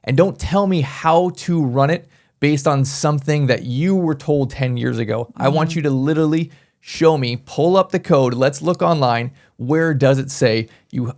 And don't tell me how to run it based on something that you were told 10 years ago. I want you to literally show me, pull up the code. Let's look online. Where does it say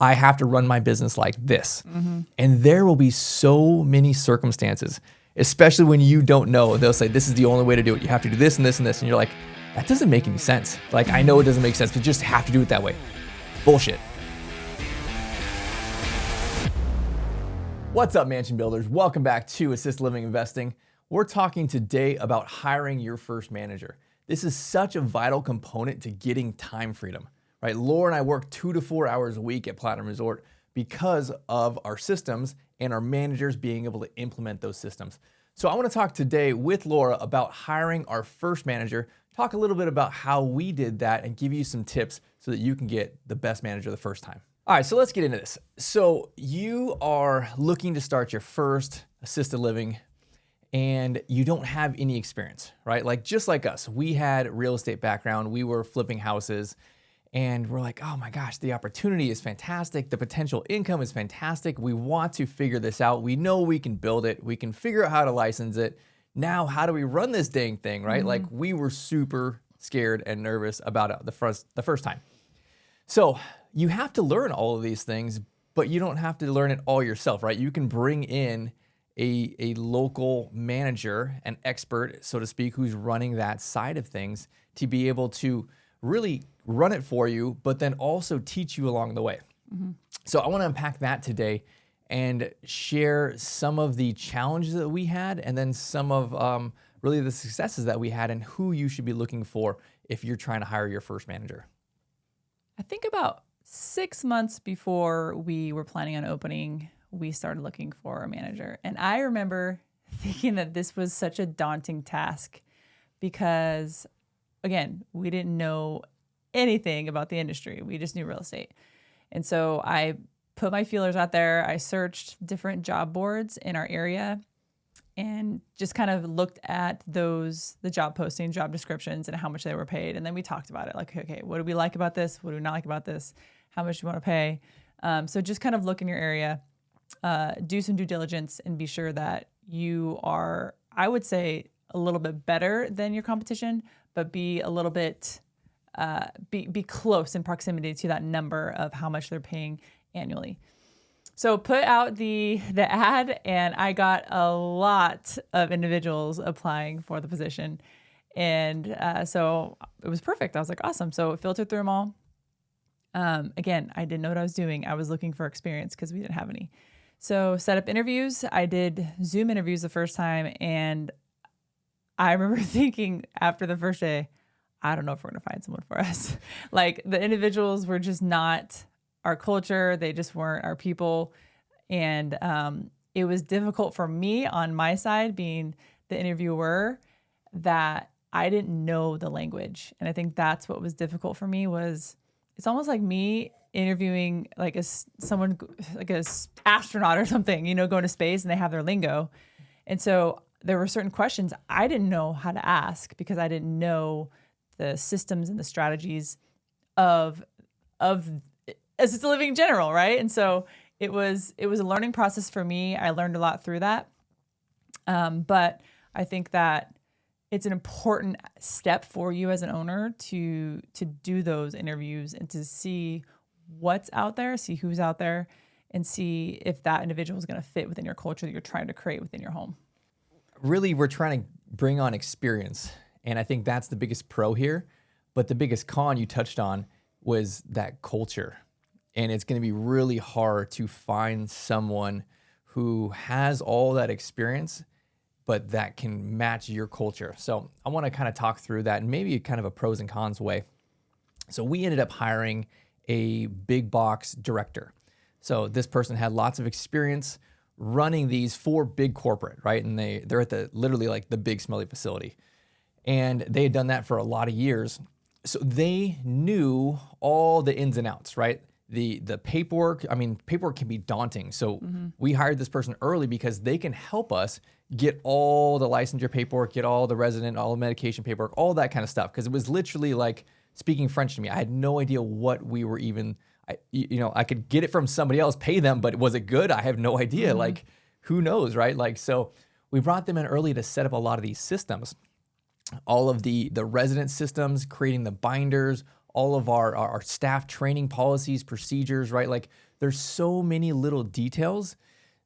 I have to run my business like this? And there will be so many circumstances, especially when you don't know. They'll say, this is the only way to do it. You have to do this and this and this. And you're like, that doesn't make any sense. Like, I know it doesn't make sense, but just have to do it that way. Bullshit. What's up, mansion builders? Welcome back to Assist Living Investing. We're talking today about hiring your first manager. This is such a vital component to getting time freedom, right? Laura and I work 2 to 4 hours a week at Platinum Resort because of our systems and our managers being able to implement those systems. So I want to talk today with Laura about hiring our first manager, talk a little bit about how we did that, and give you some tips so that you can get the best manager the first time. All right, so let's get into this. So you are looking to start your first assisted living and you don't have any experience, right? Like just like us, we had real estate background, we were flipping houses, and we're like, oh my gosh, the opportunity is fantastic. The potential income is fantastic. We want to figure this out. We know we can build it. We can figure out how to license it. Now, how do we run this dang thing, right? Like we were super scared and nervous about it the first time. So you have to learn all of these things, but you don't have to learn it all yourself, right? You can bring in a local manager, an expert, so to speak, who's running that side of things to be able to really run it for you, but then also teach you along the way. So I want to unpack that today and share some of the challenges that we had and then some of really the successes that we had and who you should be looking for if you're trying to hire your first manager. I think about 6 months before we were planning on opening, we started looking for a manager. And I remember thinking that this was such a daunting task because, again, we didn't know anything about the industry. We just knew real estate. And so I put my feelers out there. I searched different job boards in our area and just kind of looked at the job postings, job descriptions, and how much they were paid. And then we talked about it. Like, okay, what do we like about this? What do we not like about this? How much do you want to pay? So just kind of look in your area, do some due diligence, and be sure that you are, I would say, a little bit better than your competition, but be a little bit, be close in proximity to that number of how much they're paying annually. So put out the ad, and I got a lot of individuals applying for the position. And so it was perfect. I was like, awesome. So it filtered through them all. Again, I didn't know what I was doing. I was looking for experience because we didn't have any. So set up interviews. I did Zoom interviews the first time. And I remember thinking after the first day, I don't know if we're going to find someone for us. Like the individuals were just not our culture. They just weren't our people. And it was difficult for me on my side, being the interviewer, that I didn't know the language. And I think that's what was difficult for me. Was it's almost like me interviewing like someone like an astronaut or something, going to space, and they have their lingo. And so there were certain questions I didn't know how to ask because I didn't know the systems and the strategies of assisted living in general, right? And so it was a learning process for me. I learned a lot through that. But I think that it's an important step for you as an owner to do those interviews and to see what's out there, see who's out there, and see if that individual is going to fit within your culture that you're trying to create within your home. Really, we're trying to bring on experience. And I think that's the biggest pro here. But the biggest con you touched on was that culture. And it's going to be really hard to find someone who has all that experience, but that can match your culture. So I want to kind of talk through that and maybe kind of a pros and cons way. So we ended up hiring a big box director. So this person had lots of experience running these for big corporate, right? And they're at literally like the big smelly facility. And they had done that for a lot of years. So they knew all the ins and outs, right? The paperwork, paperwork can be daunting. So we hired this person early because they can help us get all the licensure paperwork, get all the resident, all the medication paperwork, all that kind of stuff. Because it was literally like speaking French to me. I had no idea what we were even, I could get it from somebody else, pay them, but was it good? I have no idea. Like who knows, right? Like, so we brought them in early to set up a lot of these systems, all of the resident systems, creating the binders, all of our staff training policies, procedures, right? Like there's so many little details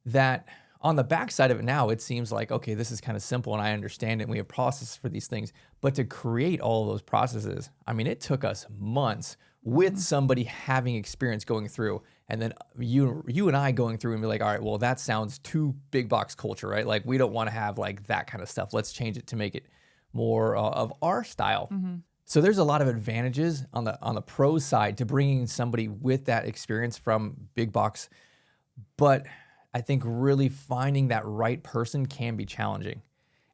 that on the backside of it now, it seems like, okay, this is kind of simple and I understand it and we have processes for these things. But to create all of those processes, I mean, it took us months with somebody having experience going through, and then you and I going through and be like, all right, well, that sounds too big box culture, right? Like we don't want to have like that kind of stuff. Let's change it to make it more of our style. So there's a lot of advantages on the pro side to bringing somebody with that experience from big box, but I think really finding that right person can be challenging.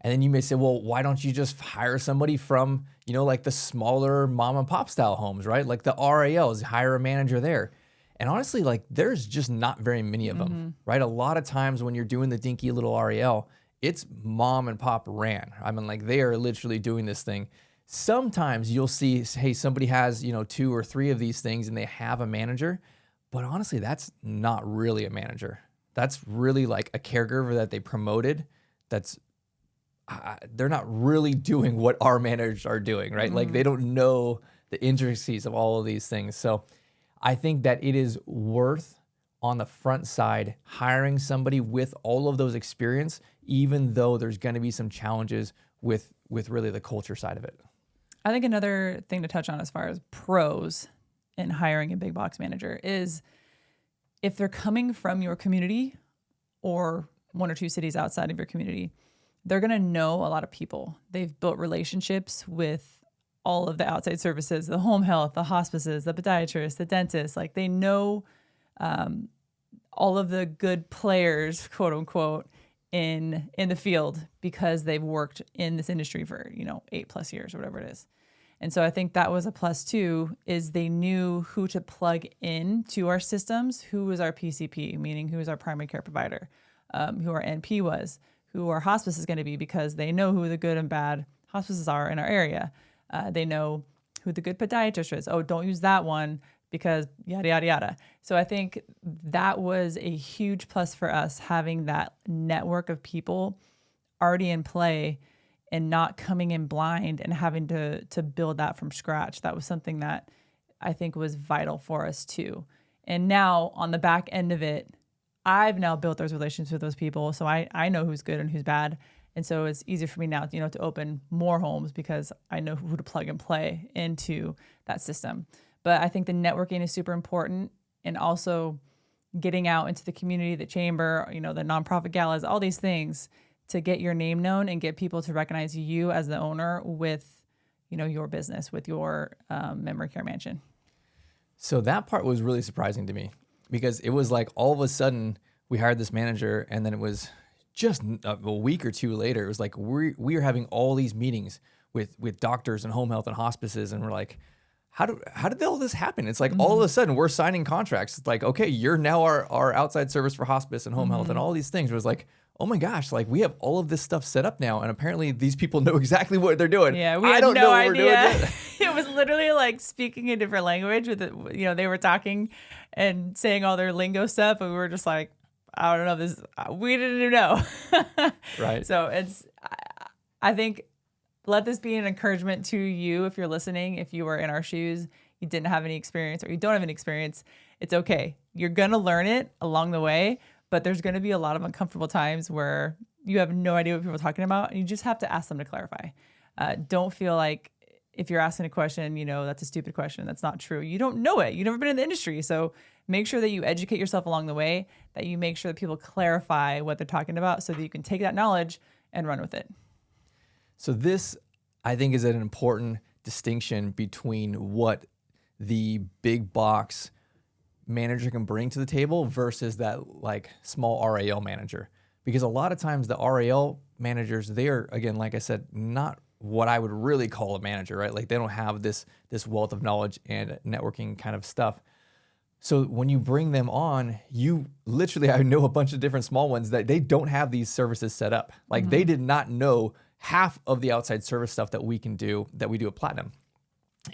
And then you may say, well, why don't you just hire somebody from, like the smaller mom and pop style homes, right? Like the RALs, hire a manager there. And honestly, like there's just not very many of them, right? A lot of times when you're doing the dinky little RAL, it's mom and pop ran. I mean, like they are literally doing this thing. Sometimes you'll see, hey, somebody has, 2 or 3 of these things and they have a manager, but honestly, that's not really a manager. That's really like a caregiver that they promoted. They're not really doing what our managers are doing, right? Like they don't know the intricacies of all of these things. So I think that it is worth on the front side hiring somebody with all of those experience, even though there's going to be some challenges with really the culture side of it. I think another thing to touch on as far as pros in hiring a big box manager is if they're coming from your community or 1 or 2 cities outside of your community, they're going to know a lot of people. They've built relationships with all of the outside services, the home health, the hospices, the podiatrists, the dentists. Like they know all of the good players, quote unquote, in the field because they've worked in this industry for 8+ years or whatever it is. And so I think that was a plus too, is they knew who to plug in to our systems, who was our PCP, meaning who was our primary care provider, who our NP was, who our hospice is going to be, because they know who the good and bad hospices are in our area. They know who the good podiatrist is. Oh, don't use that one because yada, yada, yada. So I think that was a huge plus for us, having that network of people already in play and not coming in blind and having to build that from scratch. That was something that I think was vital for us too. And now on the back end of it, I've now built those relationships with those people. So I know who's good and who's bad. And so it's easier for me now, to open more homes because I know who to plug and play into that system. But I think the networking is super important, and also getting out into the community, the chamber, the nonprofit galas, all these things to get your name known and get people to recognize you as the owner with, your business, with your memory care mansion. So that part was really surprising to me because it was like all of a sudden we hired this manager, and then it was just a week or 2 later, it was like we are having all these meetings with doctors and home health and hospices, and we're like, how did all this happen? It's like all of a sudden we're signing contracts. It's like, okay, you're now our outside service for hospice and home health and all these things. It was like, oh my gosh, like we have all of this stuff set up now, and apparently these people know exactly what they're doing. Yeah, we had no idea. It was literally like speaking a different language with it. They were talking and saying all their lingo stuff, and we were just like, I don't know this. We didn't even know. Right. So I think, let this be an encouragement to you if you're listening. If you were in our shoes, you didn't have any experience, or you don't have any experience, it's okay. You're going to learn it along the way, but there's going to be a lot of uncomfortable times where you have no idea what people are talking about, and you just have to ask them to clarify. Don't feel like if you're asking a question, that's a stupid question. That's not true. You don't know it. You've never been in the industry. So make sure that you educate yourself along the way, that you make sure that people clarify what they're talking about so that you can take that knowledge and run with it. So this, I think, is an important distinction between what the big box manager can bring to the table versus that like small RAL manager. Because a lot of times the RAL managers, they are, again, like I said, not what I would really call a manager, right? Like they don't have this wealth of knowledge and networking kind of stuff. So when you bring them on, you literally, I know a bunch of different small ones that they don't have these services set up. Like they did not know half of the outside service stuff that we can do, that we do at Platinum.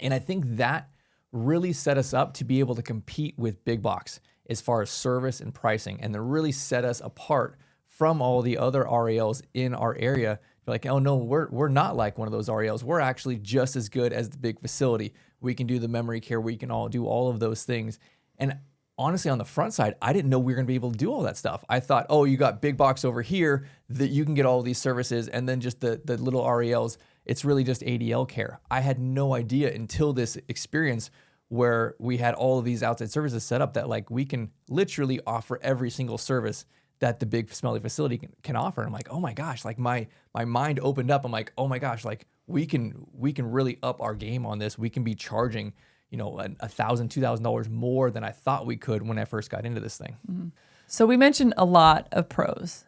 And I think that really set us up to be able to compete with big box as far as service and pricing, and then really set us apart from all the other RELs in our area, like, oh no, we're not like one of those RELs. We're actually just as good as the big facility. We can do the memory care. We can all do all of those things. And honestly, on the front side, I didn't know we were going to be able to do all that stuff. I thought, oh, you got big box over here that you can get all of these services, and then just the little RELs, it's really just ADL care. I had no idea until this experience where we had all of these outside services set up that like we can literally offer every single service that the big smelly facility can offer. And I'm like, oh my gosh, like my mind opened up. I'm like, oh my gosh, like we can really up our game on this. We can be charging, $1,000, $2,000 more than I thought we could when I first got into this thing. Mm-hmm. So we mentioned a lot of pros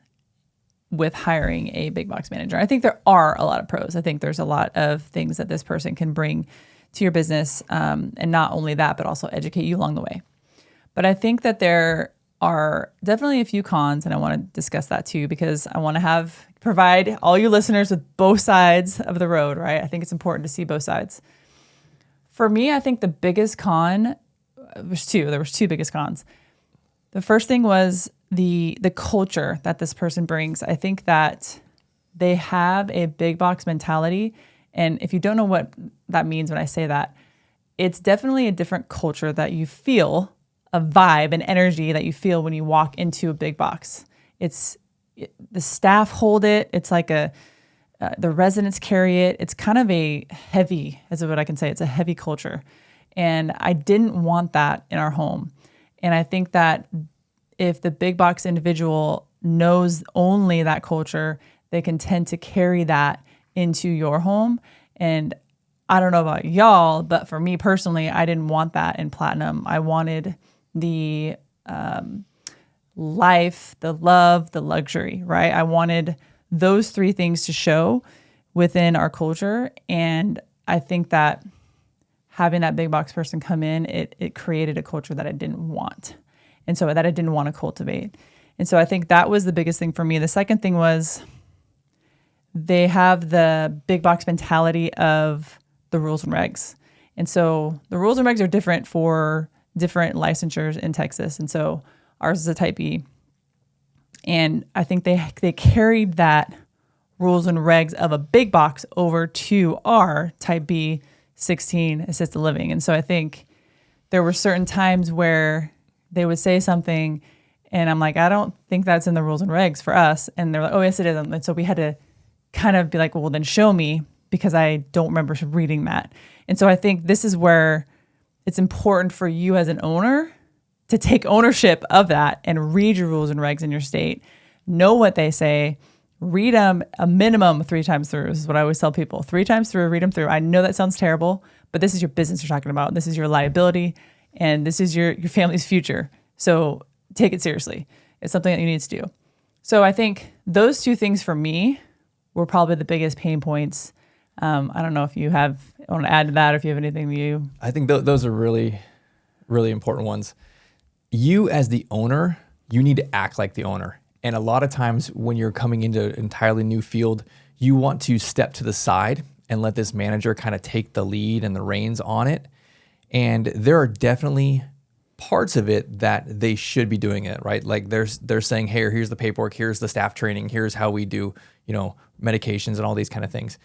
with hiring a big box manager. I think there are a lot of pros. I think there's a lot of things that this person can bring to your business. And not only that, but also educate you along the way. But I think that there are definitely a few cons, and I want to discuss that too, because I want to provide all you listeners with both sides of the road, right? I think it's important to see both sides. For me, I think the biggest con, there was two biggest cons. The first thing was the culture that this person brings. I think that they have a big box mentality. And if you don't know what that means when I say that, it's definitely a different culture that you feel, a vibe, an energy that you feel when you walk into a big box. The staff hold it. It's like the residents carry it. It's kind of a heavy, as what I can say, it's a heavy culture. And I didn't want that in our home. And I think that if the big box individual knows only that culture, they can tend to carry that into your home. And I don't know about y'all, but for me personally, I didn't want that in Platinum. I wanted the life, the love, the luxury, right? I wanted those three things to show within our culture. And I think that having that big box person come in, it created a culture that I didn't want. And so that I didn't want to cultivate. And so I think that was the biggest thing for me. The second thing was they have the big box mentality of the rules and regs. And so the rules and regs are different for different licensures in Texas. And so ours is a type B. And I think they carried that rules and regs of a big box over to our type B 16 assisted living. And so I think there were certain times where they would say something and I'm like, I don't think that's in the rules and regs for us. And they're like, oh, yes, it is. And so we had to kind of be like, well, then show me, because I don't remember reading that. And so I think this is where it's important for you as an owner to take ownership of that and read your rules and regs in your state, know what they say, read them a minimum 3 times through. This is what I always tell people. 3 times through, read them through. I know that sounds terrible, but this is your business you're talking about. This is your liability, and this is your family's future. So take it seriously. It's something that you need to do. So I think those 2 things for me were probably the biggest pain points. I don't know if you want to add to that, or if you have anything that you... I think those are really, really important ones. You as the owner, you need to act like the owner. And a lot of times when you're coming into an entirely new field, you want to step to the side and let this manager kind of take the lead and the reins on it. And there are definitely parts of it that they should be doing it, right? Like they're saying, hey, here's the paperwork, here's the staff training, here's how we do, medications and all these kind of things.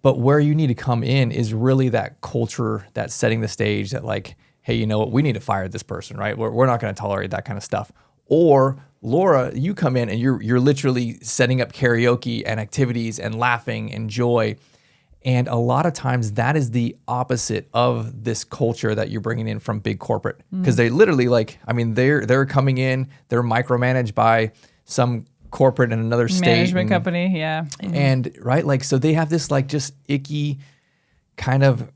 But where you need to come in is really that culture that's setting the stage that like, hey, you know what, we need to fire this person, right? We're not going to tolerate that kind of stuff. Or Laura, you come in and you're literally setting up karaoke and activities and laughing and joy. And a lot of times that is the opposite of this culture that you're bringing in from big corporate. Because they literally they're coming in, they're micromanaged by some corporate in another state. Management company, yeah. And right, like, so they have this like just icky kind of,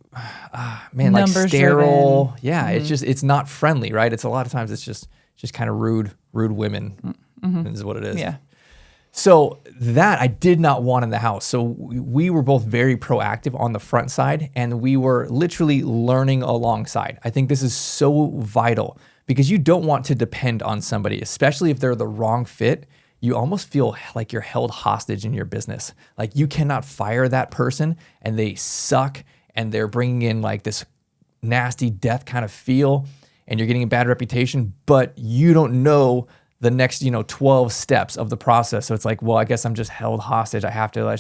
like Numbers sterile. driven. Yeah, it's not friendly, right? It's a lot of times it's just kind of rude women is what it is. Yeah. So that I did not want in the house. So we were both very proactive on the front side, and we were literally learning alongside. I think this is so vital because you don't want to depend on somebody, especially if they're the wrong fit. You almost feel like you're held hostage in your business. Like you cannot fire that person and they suck and they're bringing in like this nasty death kind of feel and you're getting a bad reputation, but you don't know the next, 12 steps of the process. So it's like, well, I guess I'm just held hostage. I have to.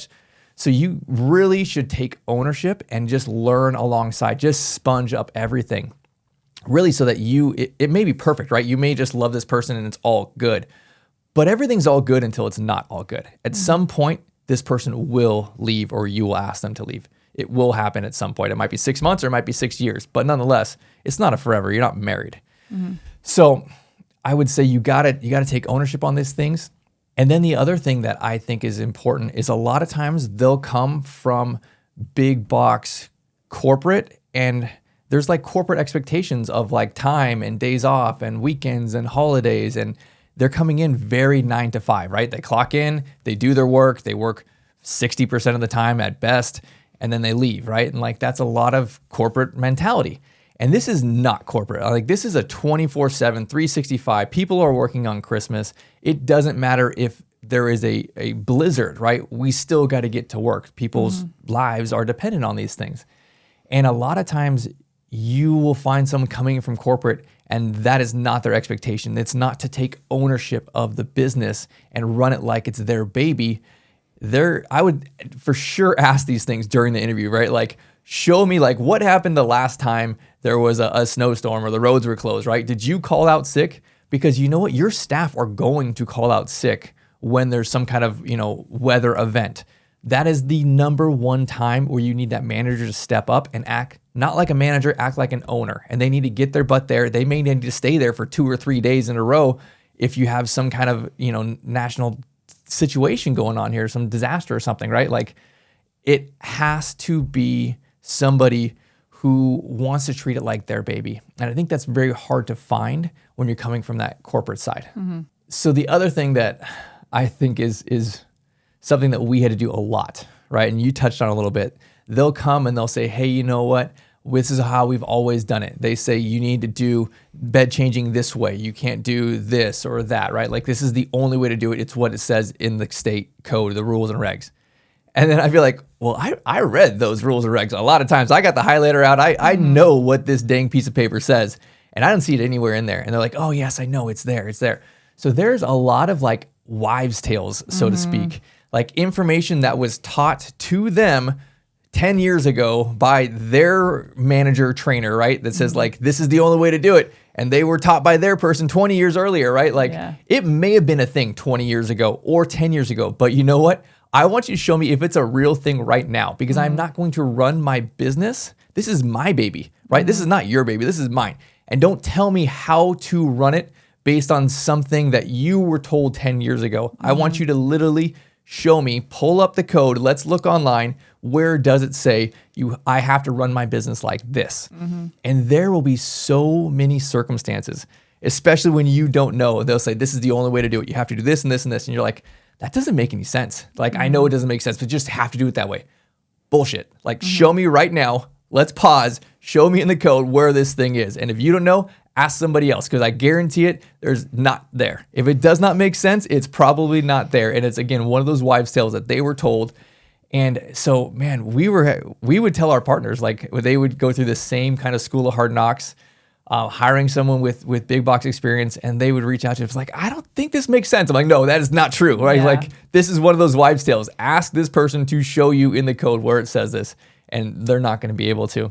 So you really should take ownership and just learn alongside, just sponge up everything. Really, so that it may be perfect, right? You may just love this person and it's all good, but everything's all good until it's not all good. At some point, this person will leave, or you will ask them to leave. It will happen at some point. It might be 6 months or it might be 6 years, but nonetheless, it's not a forever. You're not married. So I would say you gotta take ownership on these things. And then the other thing that I think is important is a lot of times they'll come from big box corporate, and there's like corporate expectations of like time and days off and weekends and holidays, and they're coming in very 9 to 5, right? They clock in, they do their work, they work 60% of the time at best, and then they leave, right? And like that's a lot of corporate mentality. And this is not corporate. Like this is a 24/7, 365. People are working on Christmas. It doesn't matter if there is a blizzard, right? We still got to get to work. People's lives are dependent on these things. And a lot of times you will find someone coming from corporate and that is not their expectation. It's not to take ownership of the business and run it like it's their baby. I would for sure ask these things during the interview, right? Like, show me like what happened the last time there was a snowstorm or the roads were closed, right? Did you call out sick? Because you know what? Your staff are going to call out sick when there's some kind of, weather event. That is the number one time where you need that manager to step up and act not like a manager, act like an owner. And they need to get their butt there. They may need to stay there for 2 or 3 days in a row if you have some kind of, national situation going on here, some disaster or something, right? Like it has to be somebody who wants to treat it like their baby. And I think that's very hard to find when you're coming from that corporate side. So the other thing that I think is something that we had to do a lot, right? And you touched on a little bit. They'll come and they'll say, hey, you know what? This is how we've always done it. They say you need to do bed changing this way. You can't do this or that, right? Like this is the only way to do it. It's what it says in the state code, the rules and regs. And then I feel like, well, I read those rules and regs a lot of times. I got the highlighter out. I know what this dang piece of paper says, and I don't see it anywhere in there. And they're like, oh, yes, I know. It's there. It's there. So there's a lot of like wives' tales, so to speak, like information that was taught to them 10 years ago by their manager trainer, right? That says like, this is the only way to do it. And they were taught by their person 20 years earlier, right? Like it may have been a thing 20 years ago or 10 years ago, but you know what? I want you to show me if it's a real thing right now, because I'm not going to run my business. This is my baby, right? This is not your baby. This is mine. And don't tell me how to run it based on something that you were told 10 years ago. I want you to literally show me, pull up the code. Let's look online. Where does it say I have to run my business like this? And there will be so many circumstances, especially when you don't know. They'll say, this is the only way to do it. You have to do this and this and this. And you're like, that doesn't make any sense. Like, I know it doesn't make sense, but just have to do it that way. Bullshit. Like, show me right now. Let's pause. Show me in the code where this thing is. And if you don't know, ask somebody else, because I guarantee it, there's not there. If it does not make sense, it's probably not there. And it's, again, one of those wives' tales that they were told. And so, man, we would tell our partners, like, they would go through the same kind of school of hard knocks, hiring someone with big box experience, and they would reach out to us like, I don't think this makes sense. I'm like, no, that is not true, right? Yeah. Like, this is one of those wives' tales. Ask this person to show you in the code where it says this, and they're not going to be able to.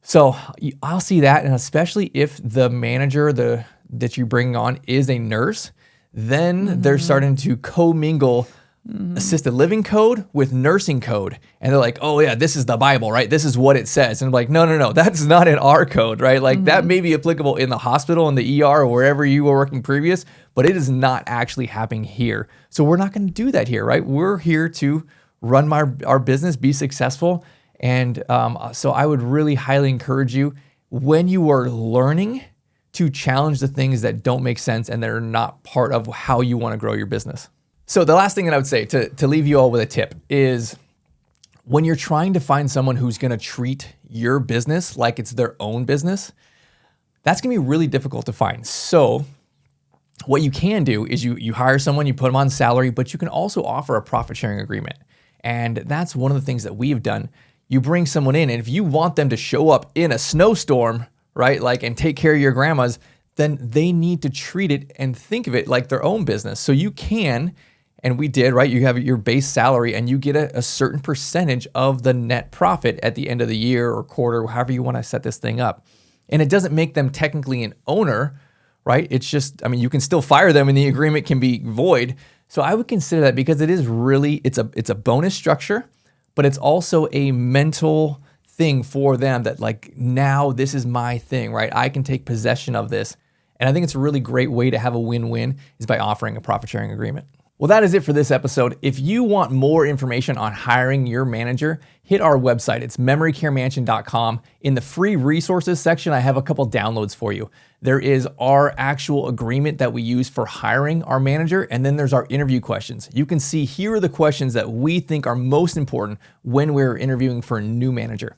So I'll see that, and especially if the manager that you bring on is a nurse, then they're starting to commingle assisted living code with nursing code. And they're like, oh yeah, this is the Bible, right? This is what it says. And I'm like, no, that's not in our code, right? Like that may be applicable in the hospital, in the ER, or wherever you were working previous, but it is not actually happening here. So we're not going to do that here, right? We're here to run our business, be successful. And so I would really highly encourage you, when you are learning, to challenge the things that don't make sense and that are not part of how you want to grow your business. So the last thing that I would say to leave you all with a tip is, when you're trying to find someone who's going to treat your business like it's their own business, that's going to be really difficult to find. So what you can do is you hire someone, you put them on salary, but you can also offer a profit sharing agreement. And that's one of the things that we've done. You bring someone in, and if you want them to show up in a snowstorm, right, like, and take care of your grandmas, then they need to treat it and think of it like their own business. So you can, and we did, right? You have your base salary and you get a certain percentage of the net profit at the end of the year or quarter, however you want to set this thing up. And it doesn't make them technically an owner, right? It's just, I mean, you can still fire them and the agreement can be void. So I would consider that, because it is really, it's a bonus structure, but it's also a mental thing for them that, like, now this is my thing, right? I can take possession of this. And I think it's a really great way to have a win-win is by offering a profit sharing agreement. Well, that is it for this episode. If you want more information on hiring your manager, hit our website. It's memorycaremansion.com. In the free resources section, I have a couple downloads for you. There is our actual agreement that we use for hiring our manager, and then there's our interview questions. You can see here are the questions that we think are most important when we're interviewing for a new manager.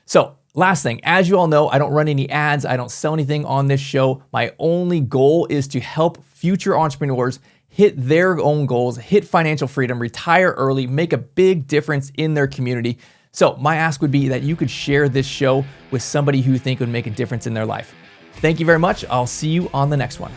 So, last thing, as you all know, I don't run any ads. I don't sell anything on this show. My only goal is to help future entrepreneurs hit their own goals, hit financial freedom, retire early, make a big difference in their community. So my ask would be that you could share this show with somebody who you think would make a difference in their life. Thank you very much. I'll see you on the next one.